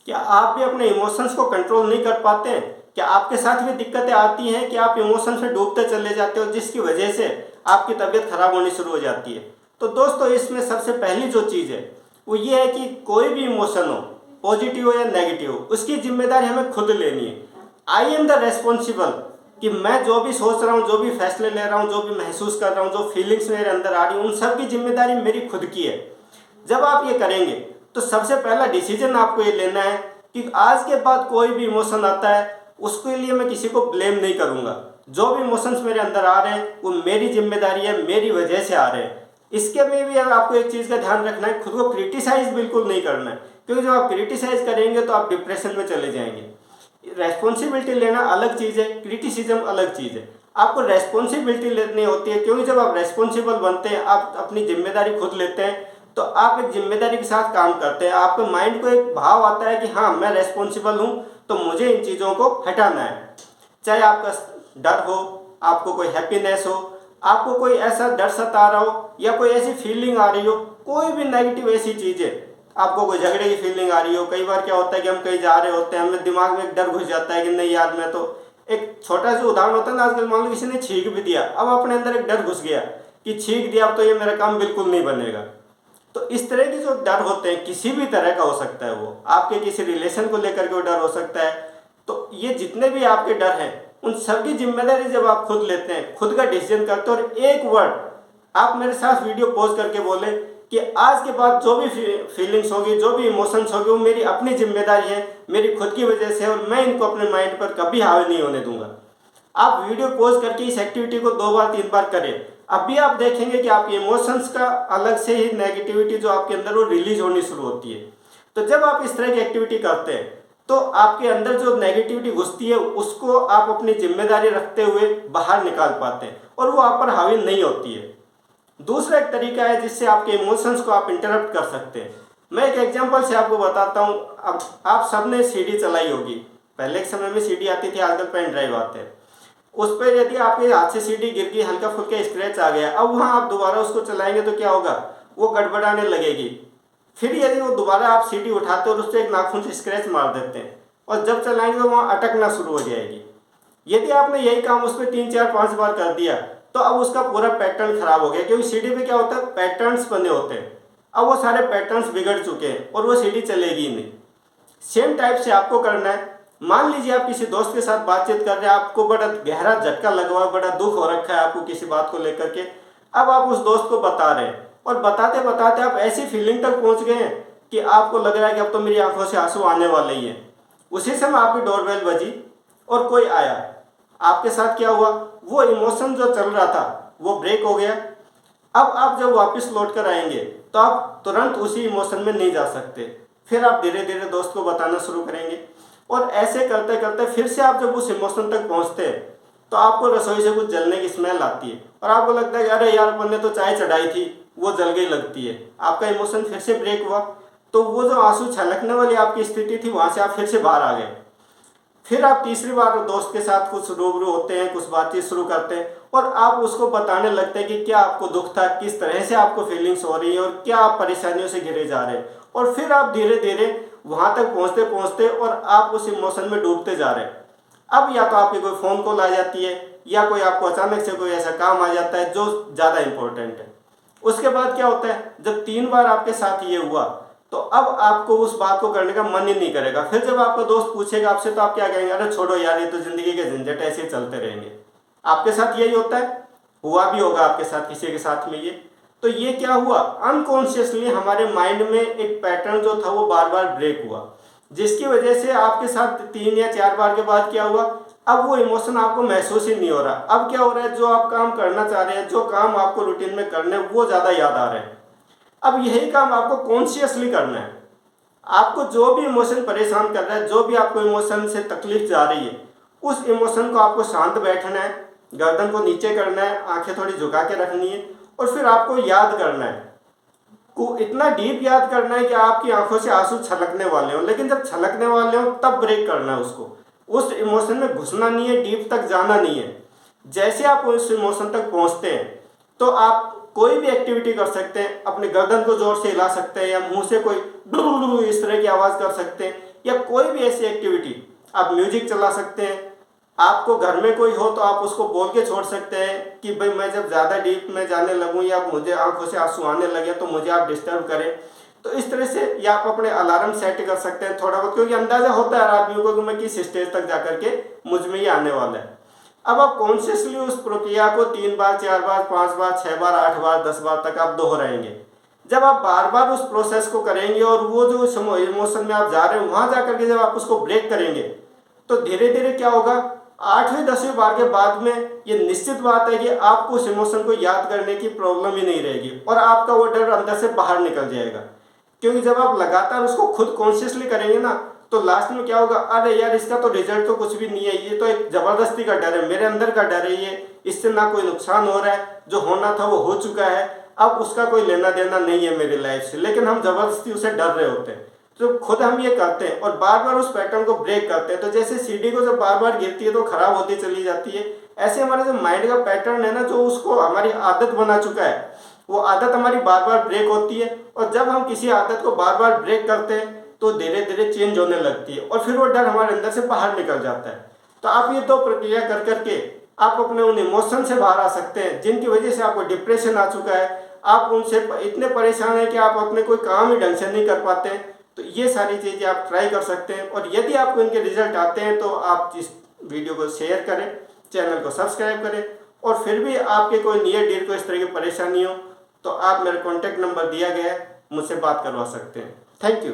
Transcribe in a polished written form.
क्या आप भी अपने इमोशंस को कंट्रोल नहीं कर पाते हैं? क्या आपके साथ भी दिक्कतें आती हैं कि आप इमोशंस में डूबते चले जाते हो, जिसकी वजह से आपकी तबीयत खराब होनी शुरू हो जाती है? तो दोस्तों, इसमें सबसे पहली जो चीज़ है वो ये है कि कोई भी इमोशन हो, पॉजिटिव हो या नेगेटिव हो, उसकी जिम्मेदारी हमें खुद लेनी है। आई एम द रेस्पॉन्सिबल, कि मैं जो भी सोच रहा हूँ, जो भी फैसले ले रहा हूँ, जो भी महसूस कर रहा हूँ, जो फीलिंग्स मेरे अंदर आ रही हैं, उन सब की जिम्मेदारी मेरी खुद की है। जब आप ये करेंगे तो सबसे पहला डिसीजन आपको ये लेना है कि आज के बाद कोई भी इमोशन आता है उसके लिए मैं किसी को ब्लेम नहीं करूँगा। जो भी इमोशंस मेरे अंदर आ रहे हैं वो मेरी जिम्मेदारी है, मेरी वजह से आ रहे हैं। इसके में भी आपको एक चीज़ का ध्यान रखना है, खुद को क्रिटिसाइज बिल्कुल नहीं करना है, क्योंकि जब आप क्रिटिसाइज करेंगे तो आप डिप्रेशन में चले जाएंगे। रेस्पॉन्सिबिलिटी लेना अलग चीज़ है, क्रिटिसिज्म अलग चीज़ है। आपको रेस्पॉन्सिबिलिटी लेनी होती है, क्योंकि जब आप रेस्पॉन्सिबल बनते हैं, आप अपनी जिम्मेदारी खुद लेते हैं, तो आप एक जिम्मेदारी के साथ काम करते हैं। आपके माइंड को एक भाव आता है कि हाँ, मैं रेस्पॉन्सिबल हूँ, तो मुझे इन चीज़ों को हटाना है। चाहे आपका डर हो, आपको कोई हैप्पीनेस हो, आपको कोई ऐसा डर सता रहा हो या कोई ऐसी फीलिंग आ रही हो, कोई भी नेगेटिव ऐसी चीज़ है, आपको कोई झगड़े की फीलिंग आ रही हो। कई बार क्या होता है कि हम कहीं जा रहे होते हैं, हमें दिमाग में एक डर घुस जाता है कि नहीं यार, मैं तो, एक छोटा सा उदाहरण होता है ना, आजकल मान लो किसी ने छींक भी दिया, अब अपने अंदर एक डर घुस गया कि छींक दिया अब तो ये मेरा काम बिल्कुल नहीं बनेगा। तो इस तरह के जो डर होते हैं, किसी भी तरह का हो सकता है, वो आपके किसी रिलेशन को लेकर के वो डर हो सकता है। तो ये जितने भी आपके डर हैं, उन सब की जिम्मेदारी जब आप खुद लेते हैं, खुद का डिसीजन करते हैं, और एक वर्ड आप मेरे साथ वीडियो पॉज करके बोले कि आज के बाद जो भी फीलिंग्स होगी, जो भी इमोशंस होगी, वो मेरी अपनी जिम्मेदारी है, मेरी खुद की वजह से, और मैं इनको अपने माइंड पर कभी हावी नहीं होने दूंगा। आप वीडियो पॉज करके इस एक्टिविटी को 2 बार 3 बार करें। अभी आप देखेंगे कि आपके इमोशंस का अलग से ही नेगेटिविटी जो आपके अंदर वो रिलीज होनी शुरू होती है। तो जब आप इस तरह की एक्टिविटी करते हैं तो आपके अंदर जो नेगेटिविटी घुसती है उसको आप अपनी जिम्मेदारी रखते हुए बाहर निकाल पाते हैं और वो आप पर हावी नहीं होती है। दूसरा एक तरीका है जिससे आपके इमोशंस को आप इंटरप्ट कर सकते हैं। मैं एक एग्जांपल से आपको बताता हूँ। अब आप सबने सीडी चलाई होगी, पहले के समय में सीडी आती थी, आजकल पेन ड्राइव आते हैं। उस पर यदि आपके हाथ से सीडी गिर गई, हल्का फुल्का स्क्रैच आ गया, अब वहाँ आप दोबारा उसको चलाएंगे तो क्या होगा, वो गड़बड़ाने लगेगी। फिर यदि वो दोबारा आप सीडी उठाते हो और उससे एक नाखून से स्क्रैच मार देते हैं और जब चलाएंगे तो वहाँ अटकना शुरू हो जाएगी। यदि आपने यही काम उसमें 3 4 5 बार कर दिया तो अब उसका पूरा पैटर्न खराब हो गया, क्योंकि सीडी पे क्या होता है, पैटर्न्स बने होते हैं। अब वो सारे पैटर्न्स बिगड़ चुके हैं और वो सीडी चलेगी ही नहीं। सेम टाइप से आपको करना है। मान लीजिए आप किसी दोस्त के साथ बातचीत कर रहे हैं, आपको बड़ा गहरा झटका लगा हुआ, बड़ा दुख हो रखा है आपको किसी बात को लेकर के। अब आप उस दोस्त को बता रहे हैं और बताते बताते आप ऐसी फीलिंग तक पहुंच गए हैं कि आपको लग रहा है कि अब तो मेरी आंखों से आंसू आने वाले ही हैं। उसी समय आपकी डोरबेल बजी और कोई आया। आपके साथ क्या हुआ, वो इमोशन जो चल रहा था वो ब्रेक हो गया। अब आप जब वापस लौट कर आएंगे तो आप तुरंत उसी इमोशन में नहीं जा सकते। फिर आप धीरे धीरे दोस्त को बताना शुरू करेंगे और ऐसे करते करते फिर से आप जब उस इमोशन तक पहुंचते हैं तो आपको रसोई से कुछ जलने की स्मेल आती है और आपको लगता है कि अरे यार, अपन ने तो चाय चढ़ाई थी, वो जल गई लगती है। आपका इमोशन फिर से ब्रेक हुआ, तो वो जो आंसू छलकने वाली आपकी स्थिति थी वहाँ से आप फिर से बाहर आ गए। फिर आप तीसरी बार दोस्त के साथ कुछ रूबरू होते हैं, कुछ बातचीत शुरू करते हैं और आप उसको बताने लगते हैं कि क्या आपको दुख था, किस तरह से आपको फीलिंग्स हो रही है और क्या आप परेशानियों से घिरे जा रहे हैं। और फिर आप धीरे धीरे वहाँ तक पहुँचते पहुँचते और आप उस इमोशन में डूबते जा रहे हैं। अब या तो आपकी कोई फ़ोन कॉल आ जाती है या कोई आपको अचानक से कोई ऐसा काम आ जाता है जो ज़्यादा इम्पोर्टेंट है। उसके बाद क्या होता है, जब 3 बार आपके साथ ये हुआ तो अब आपको उस बात को करने का मन ही नहीं करेगा। फिर जब आपका दोस्त पूछेगा आपसे तो आप क्या कहेंगे, अरे छोड़ो यार, ये तो ज़िंदगी के झंझट ऐसे ही चलते रहेंगे। आपके साथ यही होता है, हुआ भी होगा आपके साथ, किसी के साथ में ये। तो ये क्या हुआ, अनकॉन्शियसली हमारे माइंड में एक पैटर्न जो था वो बार बार ब्रेक हुआ, जिसकी वजह से आपके साथ 3 या 4 बार के बाद क्या हुआ, अब वो इमोशन आपको महसूस ही नहीं हो रहा। अब क्या हो रहा है, जो आप काम करना चाह रहे हैं, जो काम आपको रूटीन में करने हैं, वो ज़्यादा याद आ रहे हैं। अब यही काम आपको कॉन्शियसली करना है। आपको जो भी इमोशन परेशान कर रहा है, जो भी आपको इमोशन से तकलीफ जा रही है, उस इमोशन को आपको शांत बैठना है, गर्दन को नीचे करना है, आंखें थोड़ी झुका के रखनी है और फिर आपको याद करना है, को इतना डीप याद करना है कि आपकी आंखों से आंसू छलकने वाले हों। लेकिन जब छलकने वाले हों तब ब्रेक करना है उसको, उस इमोशन में घुसना नहीं है, डीप तक जाना नहीं है। जैसे आप उस इमोशन तक पहुंचते हैं तो आप कोई भी एक्टिविटी कर सकते हैं, अपने गर्दन को जोर से हिला सकते हैं या मुंह से कोई डुडुडु इस तरह की आवाज़ कर सकते हैं या कोई भी ऐसी एक्टिविटी, आप म्यूजिक चला सकते हैं। आपको घर में कोई हो तो आप उसको बोल के छोड़ सकते हैं कि भाई मैं जब ज़्यादा डीप में जाने लगूँ या मुझे आंखों से आंसू आने लगे तो मुझे आप डिस्टर्ब करें। तो इस तरह से या आप अपने अलार्म सेट कर सकते हैं थोड़ा बहुत, क्योंकि अंदाज़ा होता है हर आदमी को कि मैं किस स्टेज तक जा करके मुझ में ये आने वाला है। अब आप कॉन्शियसली उस प्रक्रिया को 3 बार, 4 बार, 5 बार, 6 बार, 8 बार, 10 बार तक आप दोहराएंगे। जब आप बार बार उस प्रोसेस को करेंगे और वो जो इमोशन में आप जा रहे हो वहाँ जा करके जब आप उसको ब्रेक करेंगे तो धीरे धीरे क्या होगा, 8वीं 10वीं बार के बाद में ये निश्चित बात है कि आपको उस इमोशन को याद करने की प्रॉब्लम ही नहीं रहेगी और आपका वो डर अंदर से बाहर निकल जाएगा। क्योंकि जब आप लगातार उसको खुद कॉन्शियसली करेंगे ना तो लास्ट में क्या होगा, अरे यार इसका तो रिजल्ट तो कुछ भी नहीं है, ये तो एक जबरदस्ती का डर है, मेरे अंदर का डर है, ये इससे ना कोई नुकसान हो रहा है, जो होना था वो हो चुका है, अब उसका कोई लेना देना नहीं है मेरी लाइफ से, लेकिन हम जबरदस्ती उसे डर रहे होते हैं। तो खुद हम ये करते हैं और बार बार उस पैटर्न को ब्रेक करते हैं। तो जैसे सीढ़ी को जब बार बार गिरती है तो खराब होती चली जाती है, ऐसे हमारा जो माइंड का पैटर्न है ना, जो उसको हमारी आदत बना चुका है, वो आदत हमारी बार बार ब्रेक होती है। और जब हम किसी आदत को बार बार ब्रेक करते हैं तो धीरे धीरे चेंज होने लगती है और फिर वो डर हमारे अंदर से बाहर निकल जाता है। तो आप ये 2 प्रक्रिया कर करके आप अपने उन इमोशन से बाहर आ सकते हैं जिनकी वजह से आपको डिप्रेशन आ चुका है, आप उनसे इतने परेशान हैं कि आप अपने कोई काम ही ढंग से नहीं कर पाते हैं। तो ये सारी चीज़ें आप ट्राई कर सकते हैं और यदि आपको इनके रिजल्ट आते हैं तो आप इस वीडियो को शेयर करें, चैनल को सब्सक्राइब करें। और फिर भी आपके कोई नियर डियर को इस तरह की परेशानी हो तो आप मेरा कॉन्टैक्ट नंबर दिया गया है, मुझसे बात करवा सकते हैं। Thank you.